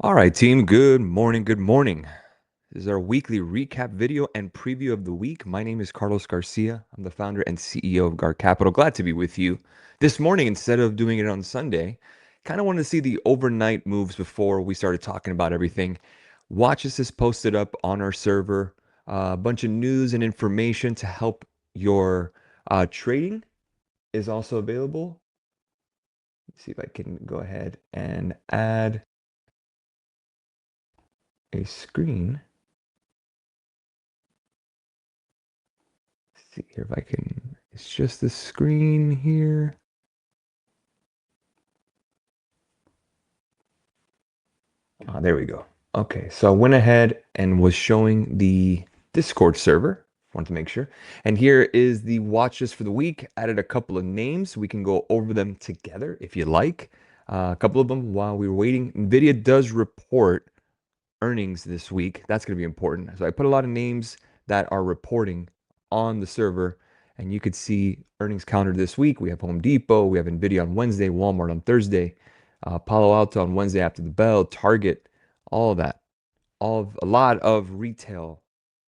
All right, team. Good morning. Good morning. This is our weekly recap video and preview of the week. My name is Carlos Garcia. I'm the founder and CEO of GAR Capital. Glad to be with you this morning instead of doing it on Sunday. Kind of wanted to see the overnight moves before we started talking about everything. Watches is posted up on our server. A bunch of news and information to help your trading is also available. Let's see if I can go ahead and add a screen. See here if I can, it's just the screen here. There we go. Okay, so I went ahead and was showing the Discord server. Wanted to make sure. And here is the watch list for the week. Added a couple of names. We can go over them together if you like. A couple of them while we were waiting. NVIDIA does report earnings this week. That's going to be important. So I put a lot of names that are reporting on the server, and you could see earnings counter this week. We have Home Depot, we have Nvidia on Wednesday, Walmart on Thursday, Palo Alto on Wednesday after the bell, Target, all of that, a lot of retail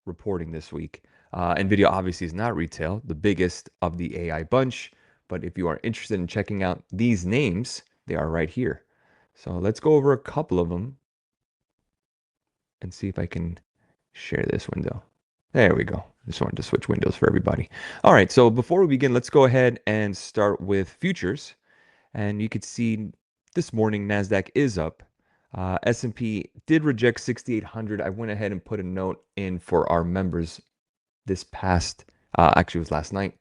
reporting this week. Nvidia obviously is not retail, the biggest of the AI bunch, but if you are interested in checking out these names, they are right here. So let's go over a couple of them and see if I can share this window. There we go. Just wanted to switch windows for everybody. All right, so before we begin, let's go ahead and start with futures. And you could see this morning NASDAQ is up. S&P did reject 6,800. I went ahead and put a note in for our members this past, actually it was last night.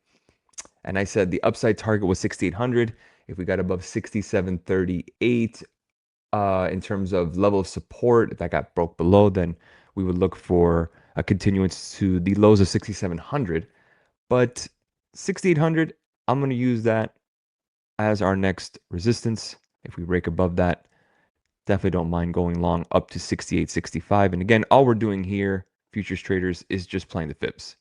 And I said the upside target was 6,800. If we got above 6,738, in terms of level of support, if that got broke below, then we would look for a continuance to the lows of 6,700. But 6,800, I'm going to use that as our next resistance. If we break above that, definitely don't mind going long up to 68.65. And again, all we're doing here, futures traders, is just playing the fibs.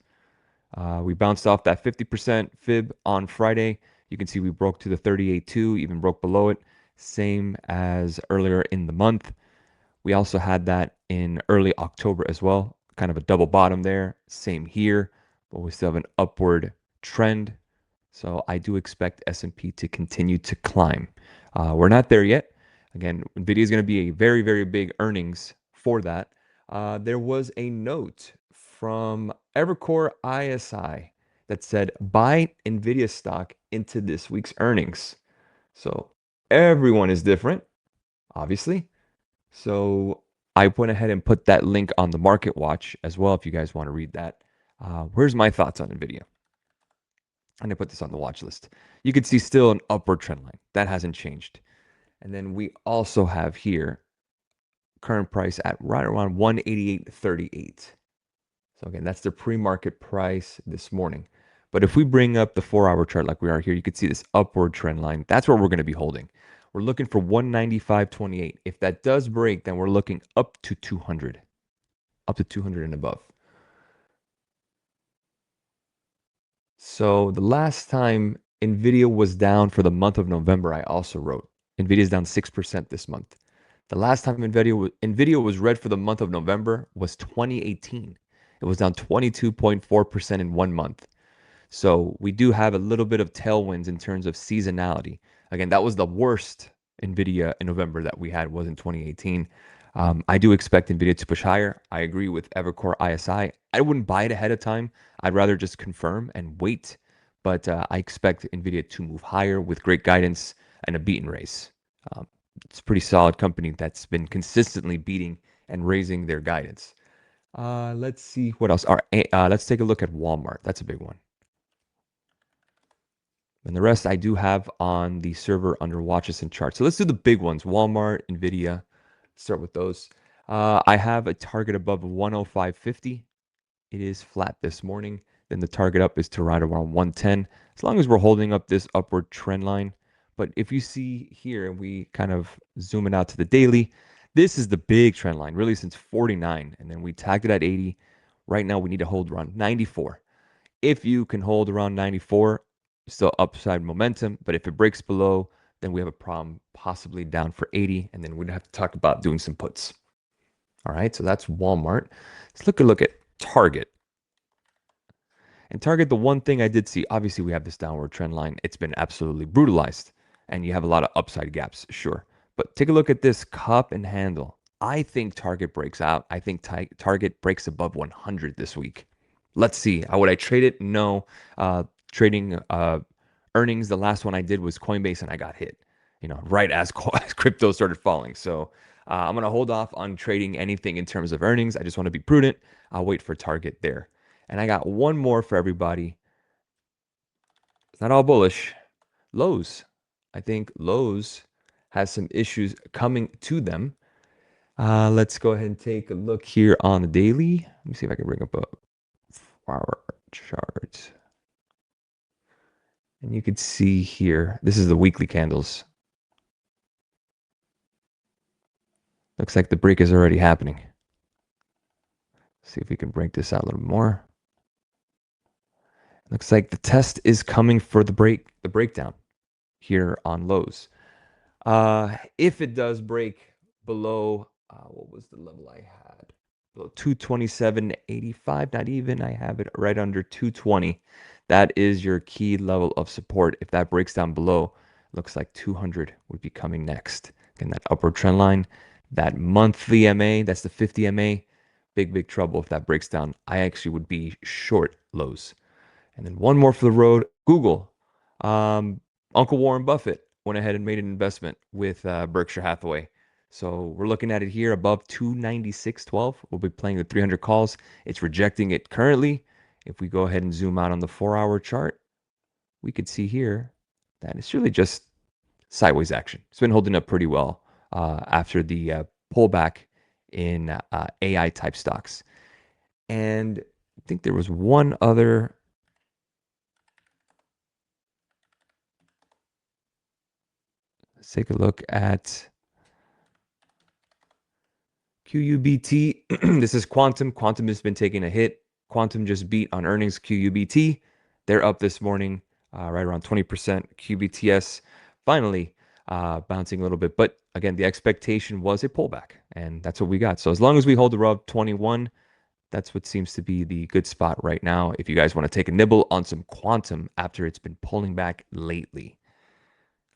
We bounced off that 50% fib on Friday. You can see we broke to the 38.2, even broke below it, same as earlier in the month. We also had that in early October as well, kind of a double bottom there, same here, but we still have an upward trend. So I do expect S&P to continue to climb. We're not there yet. Again, NVIDIA is going to be a very, very big earnings for that. There was a note from Evercore ISI that said, buy NVIDIA stock into this week's earnings. So everyone is different, obviously. So I went ahead and put that link on the Market Watch as well if you guys want to read that. Where's my thoughts on NVIDIA? And I put this on the watch list. You can see still an upward trend line. That hasn't changed. And then we also have here current price at right around 188.38. So again, that's the pre-market price this morning. But if we bring up the 4-hour chart like we are here, you can see this upward trend line. That's where we're going to be holding. We're looking for 195.28. If that does break, then we're looking up to 200, up to 200 and above. So the last time NVIDIA was down for the month of November, I also wrote NVIDIA is down 6% this month. The last time NVIDIA was red for the month of November was 2018. It was down 22.4% in 1 month. So we do have a little bit of tailwinds in terms of seasonality. Again, that was the worst NVIDIA in November that we had was in 2018. I do expect NVIDIA to push higher. I agree with Evercore ISI. I wouldn't buy it ahead of time. I'd rather just confirm and wait. But I expect NVIDIA to move higher with great guidance and a beat and raise. It's a pretty solid company that's been consistently beating and raising their guidance. Let's see what else. All right, let's take a look at Walmart. That's a big one. And the rest I do have on the server under watches and charts. So let's do the big ones. Walmart, NVIDIA. Start with those. I have a target above 105.50. It is flat this morning. Then the target up is to right around 110. As long as we're holding up this upward trend line. But if you see here, and we kind of zoom it out to the daily, this is the big trend line, really since 49. And then we tagged it at 80. Right now, we need to hold around 94. If you can hold around 94, still upside momentum. But if it breaks below, then we have a problem possibly down for 80, and then we'd have to talk about doing some puts. All right, so that's Walmart. Let's look at Target. And Target, the one thing I did see, obviously we have this downward trend line. It's been absolutely brutalized, and you have a lot of upside gaps, sure. But take a look at this cup and handle. I think Target breaks out. I think Target breaks above 100 this week. Let's see. Would I trade it? No. Trading earnings, the last one I did was Coinbase, and I got hit, right as crypto started falling. So I'm going to hold off on trading anything in terms of earnings. I just want to be prudent. I'll wait for Target there. And I got one more for everybody. It's not all bullish. Lowe's. I think Lowe's has some issues coming to them. Let's go ahead and take a look here on the daily. Let me see if I can bring up a 4-hour chart. And you can see here, this is the weekly candles. Looks like the break is already happening. See if we can break this out a little more. Looks like the test is coming for the breakdown here on Lowe's. If it does break below, what was the level I had? Below 227.85, not even. I have it right under 220. That is your key level of support. If that breaks down below, looks like 200 would be coming next. Again, that upward trend line, that monthly MA, that's the 50 MA. Big trouble if that breaks down. I actually would be short Lowe's. And then one more for the road, Google. Uncle Warren Buffett went ahead and made an investment with Berkshire Hathaway. So we're looking at it here above 296.12. We'll be playing the 300 calls. It's rejecting it currently. If we go ahead and zoom out on the 4-hour chart, we could see here that it's really just sideways action. It's been holding up pretty well after the pullback in AI type stocks. And I think there was one other. Let's take a look at QUBT. This is Quantum. Quantum has been taking a hit. Quantum just beat on earnings. QUBT, they're up this morning, right around 20%. QBTS finally bouncing a little bit. But again, the expectation was a pullback, and that's what we got. So as long as we hold above 21, that's what seems to be the good spot right now. If you guys want to take a nibble on some Quantum after it's been pulling back lately.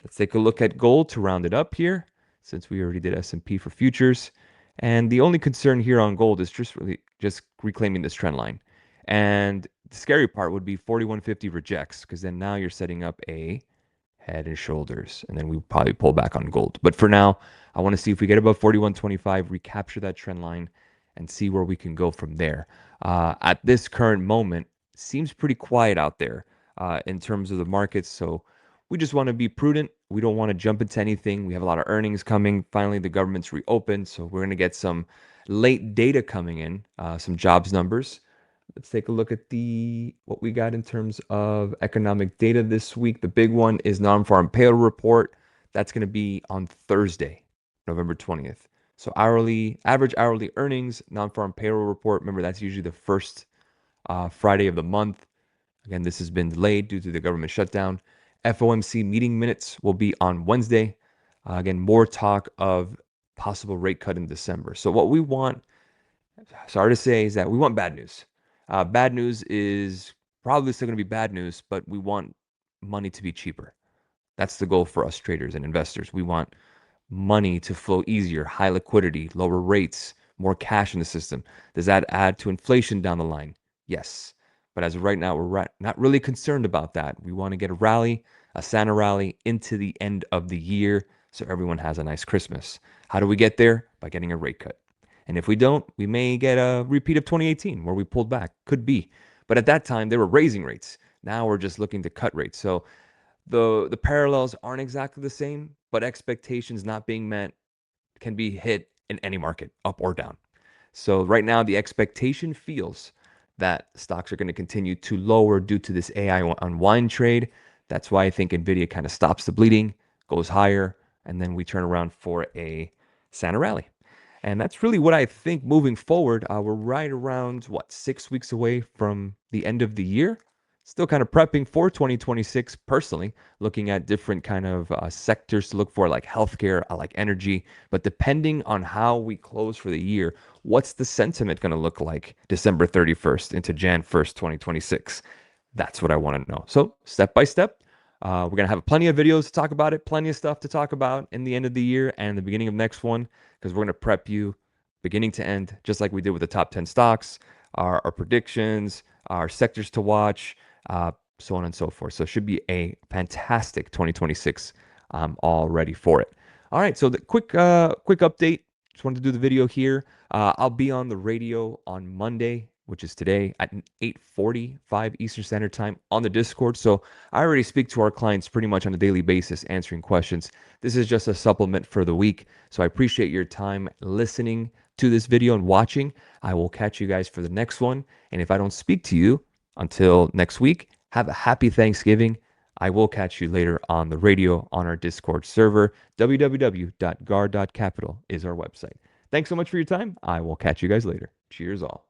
Let's take a look at gold to round it up here, since we already did S&P for futures. And the only concern here on gold is just reclaiming this trend line. And the scary part would be 4150 rejects, because then now you're setting up a head and shoulders, and then we probably pull back on gold. But for now, I want to see if we get above 4125, recapture that trend line, and see where we can go from there. At this current moment, seems pretty quiet out there in terms of the markets. So we just want to be prudent. We don't want to jump into anything. We have a lot of earnings coming. Finally, the government's reopened, so we're going to get some late data coming in, some jobs numbers. Let's take a look at what we got in terms of economic data this week. The big one is non-farm payroll report. That's going to be on Thursday, November 20th. So average hourly earnings, non-farm payroll report. Remember, that's usually the first Friday of the month. Again, this has been delayed due to the government shutdown. FOMC meeting minutes will be on Wednesday. Again, more talk of possible rate cut in December. So what we want, sorry to say, is that we want bad news. Bad news is probably still going to be bad news, but we want money to be cheaper. That's the goal for us traders and investors. We want money to flow easier, high liquidity, lower rates, more cash in the system. Does that add to inflation down the line? Yes. But as of right now, we're not really concerned about that. We want to get a Santa rally into the end of the year so everyone has a nice Christmas. How do we get there? By getting a rate cut. And if we don't, we may get a repeat of 2018 where we pulled back. Could be. But at that time, they were raising rates. Now we're just looking to cut rates. So the parallels aren't exactly the same, but expectations not being met can be hit in any market, up or down. So right now, the expectation feels that stocks are going to continue to lower due to this AI unwind trade. That's why I think NVIDIA kind of stops the bleeding, goes higher, and then we turn around for a Santa rally. And that's really what I think moving forward. We're right around, 6 weeks away from the end of the year. Still kind of prepping for 2026 personally, looking at different kind of sectors to look for, like healthcare, I like energy. But depending on how we close for the year, what's the sentiment going to look like December 31st into Jan 1st, 2026? That's what I want to know. So step by step, we're going to have plenty of videos to talk about it, plenty of stuff to talk about in the end of the year and the beginning of next one, because we're going to prep you beginning to end, just like we did with the top 10 stocks, our predictions, our sectors to watch, so on and so forth. So it should be a fantastic 2026. I'm all ready for it. All right, so the quick update. Just wanted to do the video here. I'll be on the radio on Monday, which is today at 8:45 Eastern Standard Time on the Discord. So I already speak to our clients pretty much on a daily basis, answering questions. This is just a supplement for the week. So I appreciate your time listening to this video and watching. I will catch you guys for the next one. And if I don't speak to you until next week, have a happy Thanksgiving. I will catch you later on the radio on our Discord server. www.gar.capital is our website. Thanks so much for your time. I will catch you guys later. Cheers all.